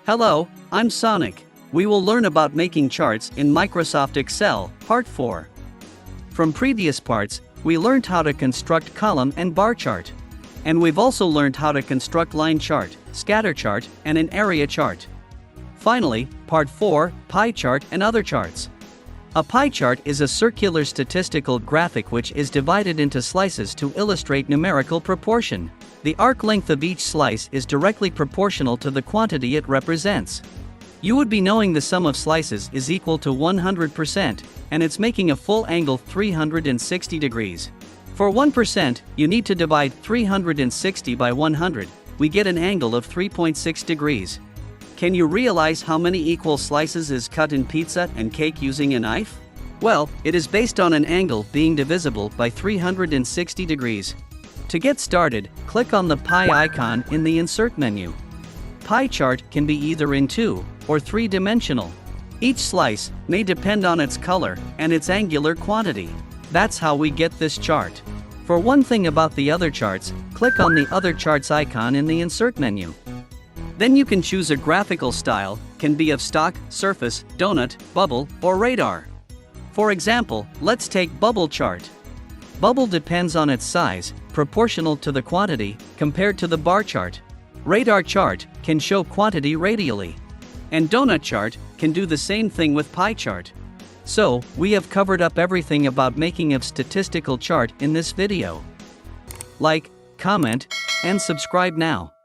Hello, I'm Sonic. We will learn about making charts in Microsoft Excel, Part 4. From previous parts, we learned how to construct column and bar chart. And we've also learned how to construct line chart, scatter chart, and an area chart. Finally, Part 4, pie chart and other charts. A pie chart is a circular statistical graphic which is divided into slices to illustrate numerical proportion. The arc length of each slice is directly proportional to the quantity it represents. You would be knowing the sum of slices is equal to 100%, and it's making a full angle 360 degrees. For 1%, you need to divide 360 by 100, we get an angle of 3.6 degrees. Can you realize how many equal slices is cut in pizza and cake using a knife? Well, it is based on an angle being divisible by 360 degrees. To get started, click on the pie icon in the Insert menu. Pie chart can be either in 2 or 3-dimensional. Each slice may depend on its color and its angular quantity. That's how we get this chart. For one thing about the other charts, click on the Other Charts icon in the Insert menu. Then you can choose a graphical style, can be of stock, surface, donut, bubble, or radar. For example, let's take bubble chart. Bubble depends on its size, proportional to the quantity, compared to the bar chart. Radar chart can show quantity radially. And donut chart can do the same thing with pie chart. So, we have covered up everything about making a statistical chart in this video. Like, comment, and subscribe now.